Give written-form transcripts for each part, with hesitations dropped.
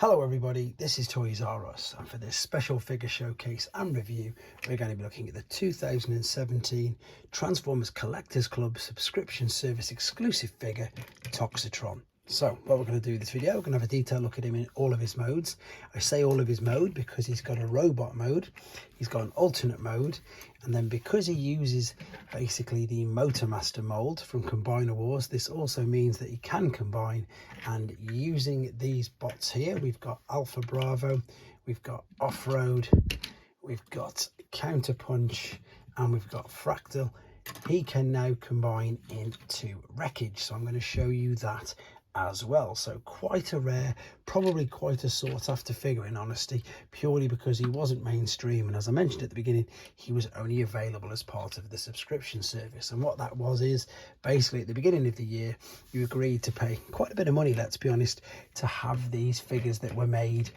Hello everybody, this is Toys R Us, and for this special figure showcase and review we're going to be looking at the 2017 Transformers Collectors Club subscription service exclusive figure Toxitron. So what we're going to do this video, we're going to have a detailed look at him in all of his modes. I say all of his mode because he's got a robot mode, he's got an alternate mode, and then because he uses basically the Motormaster mold from Combiner Wars, this also means that he can combine. And using these bots here, we've got Alpha Bravo, we've got Off-Road, we've got Counterpunch, and we've got Fractal. He can now combine into Wreckage, so I'm going to show you that as well. So quite a rare, probably quite a sought after figure in honesty, purely because he wasn't mainstream, and as I mentioned at the beginning, he was only available as part of the subscription service. And what that was is basically at the beginning of the year you agreed to pay quite a bit of money, let's be honest, to have these figures that were made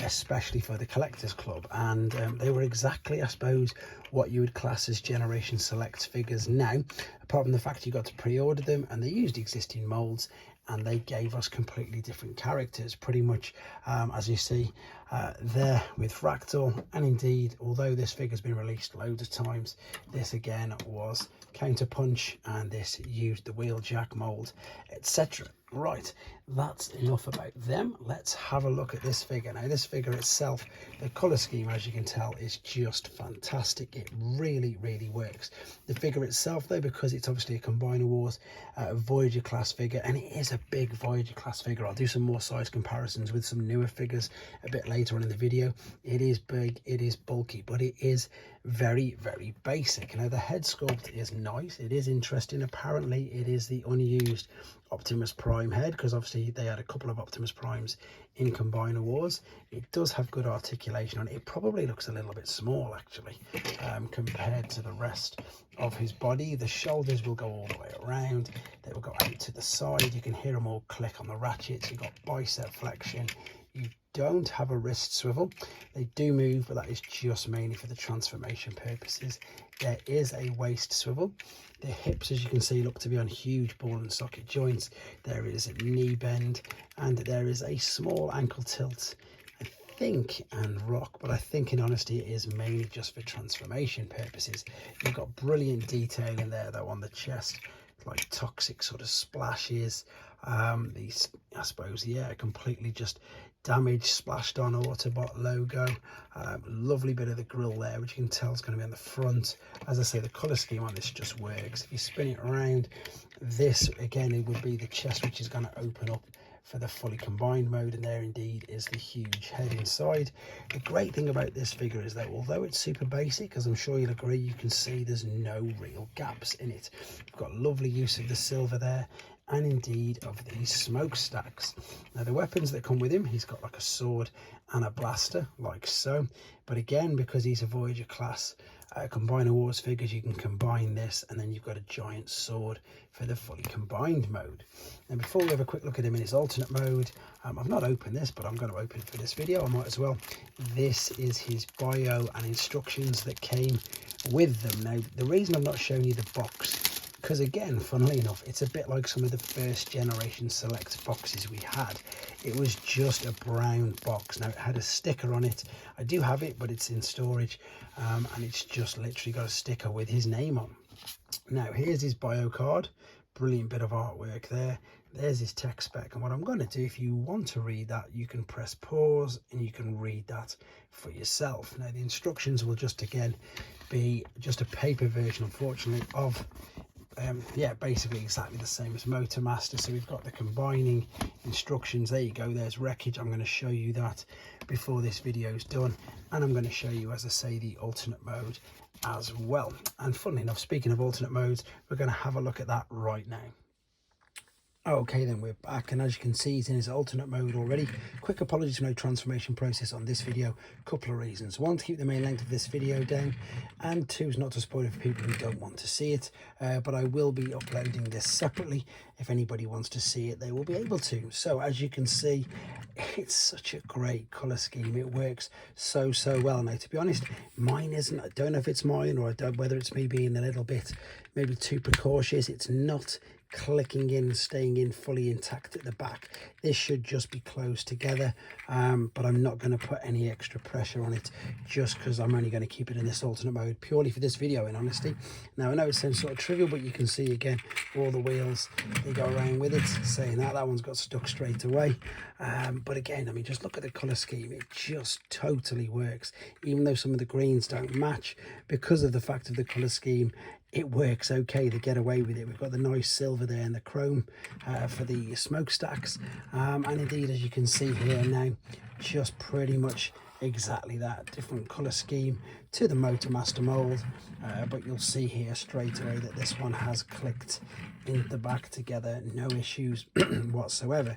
especially for the Collectors Club, and they were exactly, I suppose, what you would class as Generation Select figures now, apart from the fact you got to pre-order them and they used existing molds and they gave us completely different characters, pretty much as you see there with Fractal. And indeed, although this figure's been released loads of times, this again was Counterpunch, and this used the Wheeljack mold, etc. Right, that's enough about them. Let's have a look at this figure. Now this figure itself, the colour scheme, as you can tell, is just fantastic. It really works. The figure itself though, because it's obviously a Combiner Wars Voyager class figure, and it is a big Voyager class figure. I'll do some more size comparisons with some newer figures a bit later on in the video. It is big, it is bulky, but it is very basic. Now the head sculpt is nice, it is interesting. Apparently it is the unused Optimus Prime head, because obviously they had a couple of Optimus Primes in Combiner Wars. It does have good articulation on it. It probably looks a little bit small actually compared to the rest of his body. The shoulders will go all the way around, they will go out to the side, you can hear them all click on the ratchets. You've got bicep flexion, you don't have a wrist swivel. They do move, but that is just mainly for the transformation purposes. There is a waist swivel. The hips, as you can see, look to be on huge ball and socket joints. There is a knee bend, and there is a small ankle tilt, I think, and rock, but I think in honesty it is mainly just for transformation purposes. You've got brilliant detail in there though on the chest, like toxic sort of splashes. These, I suppose, yeah, completely just damage splashed on Autobot logo. Lovely bit of the grill there, which you can tell is going to be on the front. As I say, the color scheme on this just works. If you spin it around, this again, it would be the chest, which is going to open up for the fully combined mode, and there indeed is the huge head inside. The great thing about this figure is that although it's super basic, as I'm sure you'll agree, you can see there's no real gaps in it. You've got lovely use of the silver there, and indeed of these smokestacks. Now the weapons that come with him, he's got like a sword and a blaster, like so. But again, because he's a Voyager class Combiner Wars figures, you can combine this, and then you've got a giant sword for the fully combined mode. And before we have a quick look at him in his alternate mode, I've not opened this, but I'm going to open it for this video, I might as well. This is his bio and instructions that came with them. Now the reason I'm not showing you the box, because again, funnily enough, it's a bit like some of the first generation select boxes we had. It was just a brown box. Now it had a sticker on it. I do have it, but it's in storage, and it's just literally got a sticker with his name on. Now here's his bio card. Brilliant bit of artwork there. There's his tech spec, and what I'm going to do, if you want to read that, you can press pause and you can read that for yourself. Now the instructions will just again be just a paper version, unfortunately, of yeah, basically exactly the same as Motormaster. So we've got the combining instructions. There you go, there's Wreckage. I'm going to show you that before this video is done, and I'm going to show you, as I say, the alternate mode as well. And funnily enough, speaking of alternate modes, we're going to have a look at that right now. Okay, then we're back, and as you can see, he's in his alternate mode already. Quick apologies for no transformation process on this video. Couple of reasons: one, to keep the main length of this video down, and two, is not to spoil it for people who don't want to see it. But I will be uploading this separately. If anybody wants to see it, they will be able to. So as you can see, it's such a great color scheme. It works so well. Now to be honest, mine isn't, I don't know if it's mine or I don't, whether it's me being a little bit maybe too precautious. It's not clicking in and staying in fully intact at the back. This should just be closed together, but I'm not going to put any extra pressure on it just because I'm only going to keep it in this alternate mode purely for this video, in honesty. Now I know it sounds sort of trivial, but you can see again all the wheels, they go around with it. Saying that one's got stuck straight away, but again, I mean, just look at the color scheme. It just totally works, even though some of the greens don't match. Because of the fact of the color scheme, it works okay. They get away with it. We've got the nice silver there and the chrome for the smokestacks, and indeed, as you can see here now, just pretty much exactly that. Different color scheme to the Motormaster mold, but you'll see here straight away that this one has clicked in the back together, no issues whatsoever.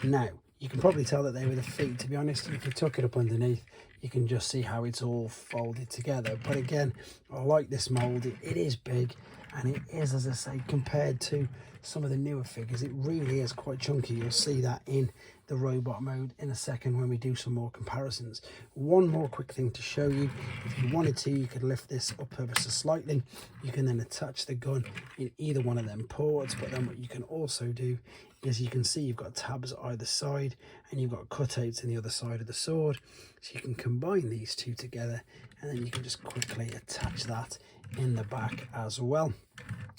Now you can probably tell that they were the feet, to be honest. If you took it up underneath, you can just see how it's all folded together. But again, I like this mold. It is big, and it is, as I say, compared to some of the newer figures, it really is quite chunky. You'll see that in the robot mode in a second when we do some more comparisons. One more quick thing to show you: if you wanted to, you could lift this up ever so slightly. You can then attach the gun in either one of them ports, but then what you can also do is, you can see you've got tabs either side, and you've got cutouts in the other side of the sword, so you can combine these two together, and then you can just quickly attach that in the back as well.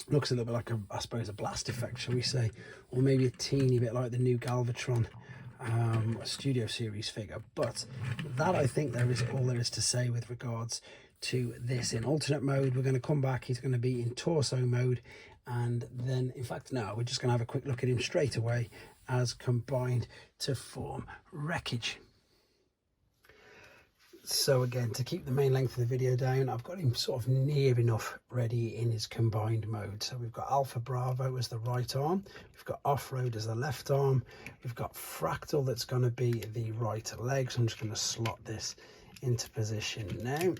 Looks a little bit like I suppose a blast effect, shall we say, or maybe a teeny bit like the new Galvatron Studio Series figure. But that, I think, there is all there is to say with regards to this in alternate mode. We're going to come back, he's going to be in torso mode, and then, in fact, no, we're just going to have a quick look at him straight away as combined to form Wreckage. So again, to keep the main length of the video down, I've got him sort of near enough ready in his combined mode. So we've got Alpha Bravo as the right arm, we've got Off-Road as the left arm, we've got Fractal that's going to be the right leg. So I'm just going to slot this into position now,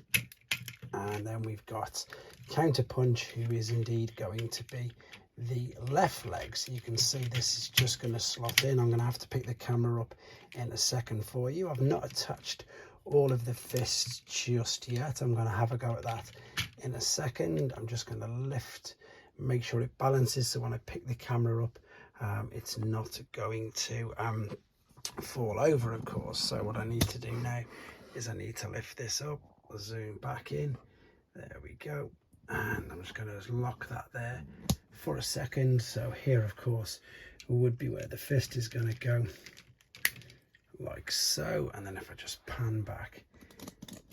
and then we've got Counterpunch, who is indeed going to be the left leg. So you can see this is just going to slot in. I'm going to have to pick the camera up in a second for you. I've not attached all of the fists just yet. I'm going to have a go at that in a second. I'm just going to lift, make sure it balances, so when I pick the camera up, it's not going to fall over, of course. So what I need to do now is I need to lift this up, zoom back in, there we go, and I'm just going to lock that there for a second. So here, of course, would be where the fist is going to go, like so. And then if I just pan back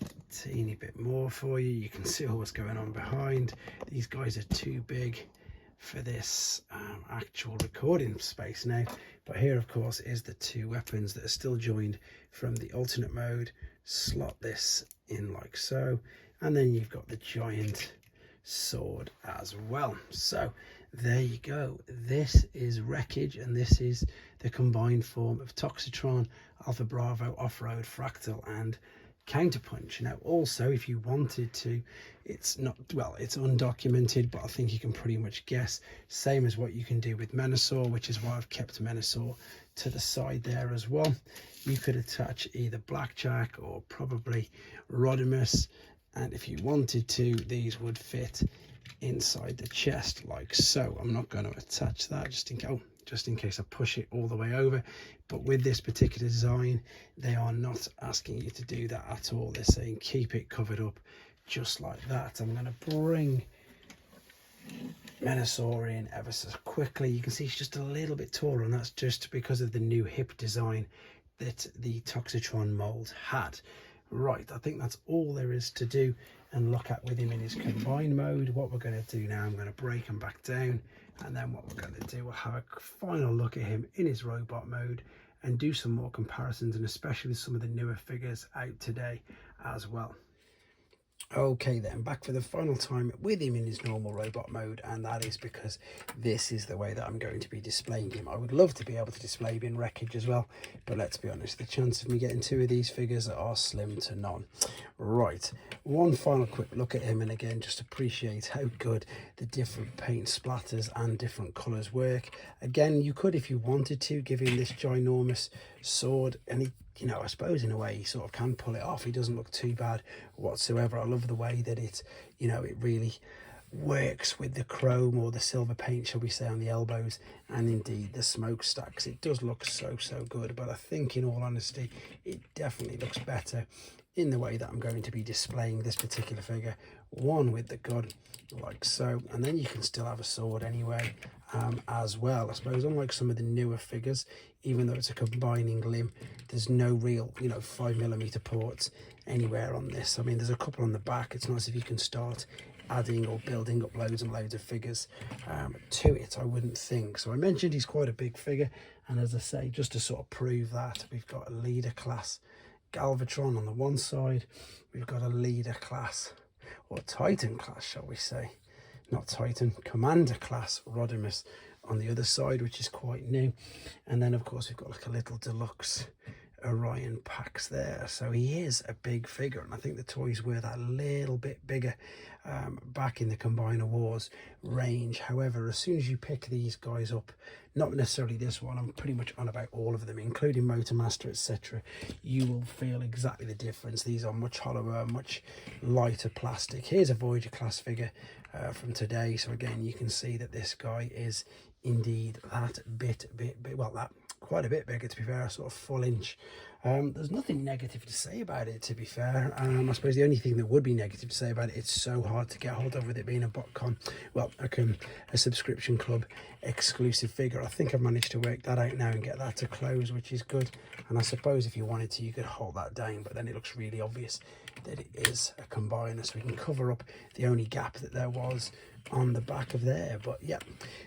a teeny bit more for you, you can see what's going on behind. These guys are too big for this actual recording space now, but here, of course, is the two weapons that are still joined from the alternate mode. Slot this in like so, and then you've got the giant sword as well. So there you go. This is Wreckage, and this is the combined form of Toxitron, Alpha Bravo, Off-Road, Fractal, and Counterpunch. Now, also, if you wanted to, it's not, well, it's undocumented, but I think you can pretty much guess, same as what you can do with Menasor, which is why I've kept Menasor to the side there as well. You could attach either Blackjack or probably Rodimus, and if you wanted to, these would fit inside the chest like so. I'm not going to attach that just in case I push it all the way over, but with this particular design, they are not asking you to do that at all. They're saying keep it covered up just like that. I'm going to bring Menasor in ever so quickly. You can see she's just a little bit taller, and that's just because of the new hip design that the Toxitron mold had. Right, I think that's all there is to do and look at with him in his combined mode. What we're going to do now, I'm going to break him back down, and then what we're going to do, we'll have a final look at him in his robot mode and do some more comparisons, and especially some of the newer figures out today as well. Okay then, back for the final time with him in his normal robot mode, and that is because this is the way that I'm going to be displaying him. I would love to be able to display him in Wreckage as well, but let's be honest, the chance of me getting two of these figures are slim to none. Right, one final quick look at him, and again, just appreciate how good the different paint splatters and different colours work. Again, you could, if you wanted to, give him this ginormous sword, and he, you know, I suppose in a way he sort of can pull it off. He doesn't look too bad whatsoever. I love the way that it, you know, it really works with the chrome or the silver paint, shall we say, on the elbows, and indeed the smokestacks. It does look so good, but I think in all honesty it definitely looks better in the way that I'm going to be displaying this particular figure. One with the gun like so, and then you can still have a sword anyway, as well. I suppose unlike some of the newer figures, even though it's a combining limb, there's no real 5mm ports anywhere on this. I mean, there's a couple on the back. It's nice if you can start adding or building up loads and loads of figures to it, I wouldn't think. So I mentioned he's quite a big figure, and as I say, just to sort of prove that, we've got a leader class Galvatron on the one side, we've got a leader class, or Titan class shall we say, not Titan, Commander class Rodimus on the other side, which is quite new. And then of course we've got like a little deluxe Orion packs there. So he is a big figure, and I think the toys were that little bit bigger back in the Combiner Wars range. However, as soon as you pick these guys up, not necessarily this one, I'm pretty much on about all of them, including Motormaster, etc., you will feel exactly the difference. These are much hollower, much lighter plastic. Here's a Voyager class figure from today. So again, you can see that this guy is indeed that bit, well, that quite a bit bigger, to be fair, sort of full inch. There's nothing negative to say about it, to be fair. I suppose the only thing that would be negative to say about it, it's so hard to get hold of with it being a BotCon, well, a subscription club exclusive figure. I think I've managed to work that out now and get that to close, which is good. And I suppose if you wanted to, you could hold that down, but then it looks really obvious that it is a combiner, so we can cover up the only gap that there was on the back of there. But yeah,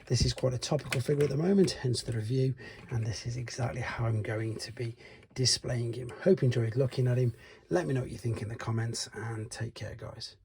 this is quite a topical figure at the moment, hence the review, and this is exactly how I'm going to be displaying him. Hope you enjoyed looking at him. Let me know what you think in the comments, and take care, guys.